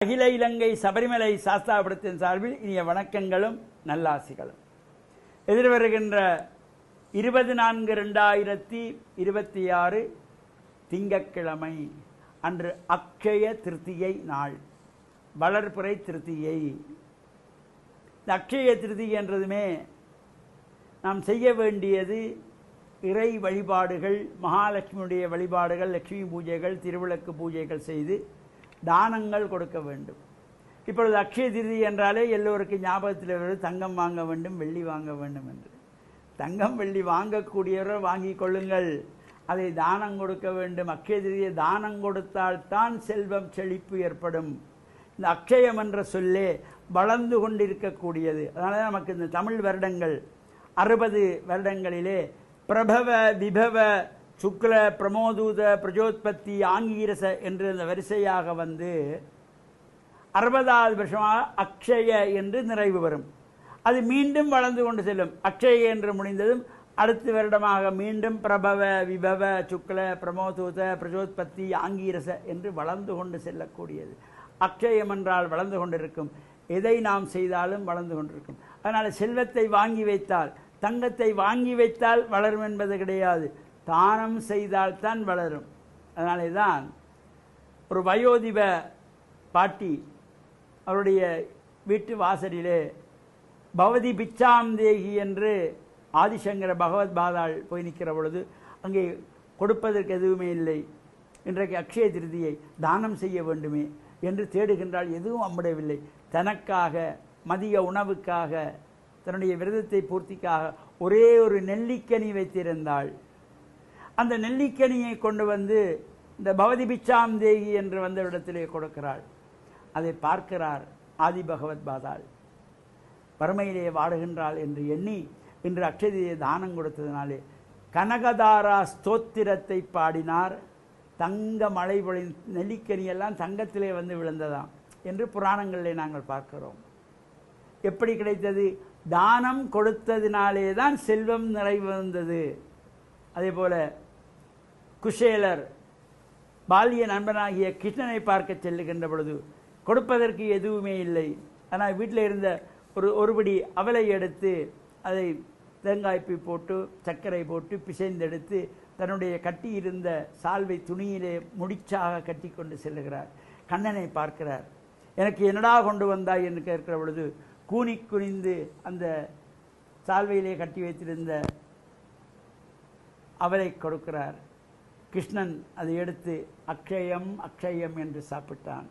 அகில இலங்கை சபரிமலை சாஸ்தாபுரத்தின் சார்பில் இனிய வணக்கங்களும் நல்லாசிகளும். எதிர்வருகின்ற 24/2026 திங்கட்கிழமை அன்று அக்ஷய திருத்தியை நாள், வளர்பிறை திருத்தியை. இந்த அக்ஷய திருத்தியை என்றதுமே நாம் செய்ய வேண்டியது இறை வழிபாடுகள், மகாலட்சுமியுடைய வழிபாடுகள், லட்சுமி பூஜைகள், திருவிளக்கு பூஜைகள் செய்து தானங்கள் கொடுக்க வேண்டும். இப்பொழுது அக்ஷய திருதி என்றாலே எல்லோருக்கும் ஞாபகத்தில் வருவது தங்கம் வாங்க வேண்டும், வெள்ளி வாங்க வேண்டும் என்று. தங்கம் வெள்ளி வாங்கக்கூடியவர்கள் வாங்கிக் கொள்ளுங்கள், அதை தானம் கொடுக்க வேண்டும். அக்ஷய திருதியை தானம் கொடுத்தால்தான் செல்வம் செழிப்பு ஏற்படும். இந்த அக்ஷயம் என்ற சொல்லே வளர்ந்து கொண்டிருக்கக்கூடியது. அதனால நமக்கு இந்த தமிழ் வருடங்கள் 60 வருடங்களிலே பிரபவ விபவ சுக்ல பிரமோதூத பிரஜோத்பத்தி ஆங்கீரச என்று இந்த வரிசையாக வந்து 60வது வருஷமாக அக்ஷய என்று நிறைவு வரும். அது மீண்டும் வளர்ந்து கொண்டு செல்லும். அக்ஷய என்று முடிந்ததும் அடுத்த வருடமாக மீண்டும் பிரபவ விபவ சுக்ல பிரமோதூத பிரஜோத்பத்தி ஆங்கீரச என்று வளர்ந்து கொண்டு செல்லக்கூடியது. அக்ஷயம் என்றால் வளர்ந்து கொண்டிருக்கும். எதை நாம் செய்தாலும் வளர்ந்து கொண்டிருக்கும். அதனால் செல்வத்தை வாங்கி வைத்தால், தங்கத்தை வாங்கி வைத்தால் வளரும் என்பது கிடையாது, தானம் செய்தால்தான் வளரும். அதனாலே தான் ஒரு வயோதிப பாட்டி அவருடைய வீட்டு வாசலிலே பவதி பிச்சாம் தேகி என்று ஆதிசங்கர பகவத் பாதாள் போய் நிற்கிற பொழுது அங்கே கொடுப்பதற்கு எதுவுமே இல்லை. இன்றைக்கு அக்ஷய திருதியை தானம் செய்ய வேண்டுமே என்று தேடுகின்றால் எதுவும் அம்படவில்லை. தனக்காக மதிய உணவுக்காக தன்னுடைய விரதத்தை பூர்த்திக்காக ஒரே ஒரு நெல்லிக்கனி வைத்திருந்தாள். அந்த நெல்லிக்கனியை கொண்டு வந்து இந்த பவதி பிச்சாம் தேகி என்று வந்த இடத்திலே கொடுக்கிறாள். அதை பார்க்கிறார் ஆதி பகவத் பாதாள். வறுமையிலே வாடுகின்றாள் என்று எண்ணி இன்று அக்ஷதியை தானம் கொடுத்ததினாலே கனகதாரா ஸ்தோத்திரத்தை பாடினார். தங்க மழை பொழி நெல்லிக்கனியெல்லாம் தங்கத்திலே வந்து விழுந்ததாம் என்று புராணங்களிலே நாங்கள் பார்க்கிறோம். எப்படி கிடைத்தது? தானம் கொடுத்ததினாலே தான் செல்வம் நிறைவு வந்தது. அதே போல குஷேலர் பால்ய நண்பனாகிய கிருஷ்ணனை பார்க்க செல்லுகின்ற பொழுது கொடுப்பதற்கு எதுவுமே இல்லை. ஆனால் வீட்டில் இருந்த ஒருபடி அவலை எடுத்து அதை தேங்காய்ப்பி போட்டு சர்க்கரை போட்டு பிசைந்தெடுத்து தன்னுடைய கட்டியிருந்த சால்வை துணியிலே முடிச்சாக கட்டி கொண்டு செல்லுகிறார். கண்ணனை பார்க்கிறார். எனக்கு என்னடா கொண்டு வந்தாய் என்று கேட்கிற பொழுது கூனி குனிந்து அந்த சால்வையிலே கட்டி வைத்திருந்த அவரை கொடுக்கிறார். கிருஷ்ணன் அதை எடுத்து அக்ஷயம் அக்ஷயம் என்று சாப்பிட்டான்.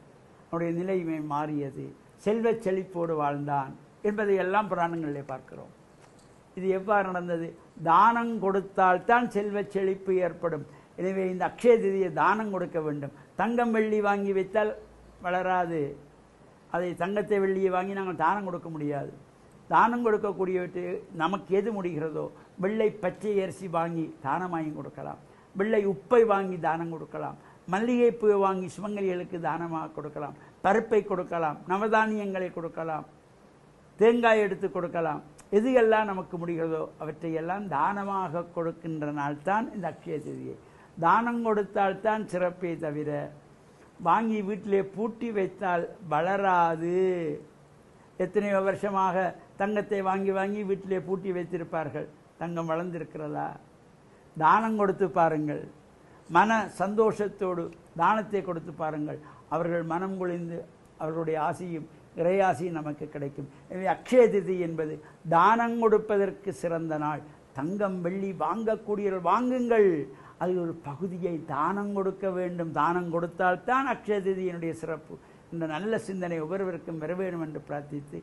அவனுடைய நிலைமை மாறியது. செல்வ செழிப்போடு வாழ்ந்தான் என்பதை எல்லாம் புராணங்களிலே பார்க்கிறோம். இது எவ்வாறு நடந்தது? தானம் கொடுத்தால்தான் செல்வ செழிப்பு ஏற்படும். எனவே இந்த அக்ஷய திருதியை தானம் கொடுக்க வேண்டும். தங்கம் வெள்ளி வாங்கி வைத்தால் வளராது. அதை தங்கத்தை வெள்ளியை வாங்கி நாங்கள் தானம் கொடுக்க முடியாது. தானம் கொடுக்கக்கூடியவற்றை நமக்கு எது முடிகிறதோ, வெள்ளை பச்சை அரிசி வாங்கி தானம் வாங்கி கொடுக்கலாம், வெள்ளை உப்பை வாங்கி தானம் கொடுக்கலாம், மல்லிகைப்பூ வாங்கி சுமங்கலிகளுக்கு தானமாக கொடுக்கலாம், பருப்பை கொடுக்கலாம், நவதானியங்களை கொடுக்கலாம், தேங்காய் எடுத்து கொடுக்கலாம். எது எல்லாம் நமக்கு முடிகிறதோ அவற்றையெல்லாம் தானமாக கொடுக்கின்ற நாள் தான் இந்த அக்ஷய திருதியை. தானம் கொடுத்தால்தான் சிறப்பே தவிர வாங்கி வீட்டிலே பூட்டி வைத்தால் வளராது. எத்தனையோ வருஷமாக தங்கத்தை வாங்கி வாங்கி வீட்டிலே பூட்டி வைத்திருப்பார்கள். தங்கம் வளர்ந்திருக்கிறதா? தானம் கொடுத்து பாருங்கள். மன சந்தோஷத்தோடு தானத்தை கொடுத்து பாருங்கள். அவர்கள் மனம் குளிர்ந்து அவர்களுடைய ஆசையும் இறையாசியும் நமக்கு கிடைக்கும். எனவே அக்ஷய திருதி என்பது தானம் கொடுப்பதற்கு சிறந்த நாள். தங்கம் வெள்ளி வாங்கக்கூடியவர்கள் வாங்குங்கள். அது ஒரு பகுதியை தானம் கொடுக்க வேண்டும். தானம் கொடுத்தால்தான் அக்ஷய திருதியினுடைய சிறப்பு. இந்த நல்ல சிந்தனை ஒவ்வொருவருக்கும் வர வேண்டும் என்று பிரார்த்தித்து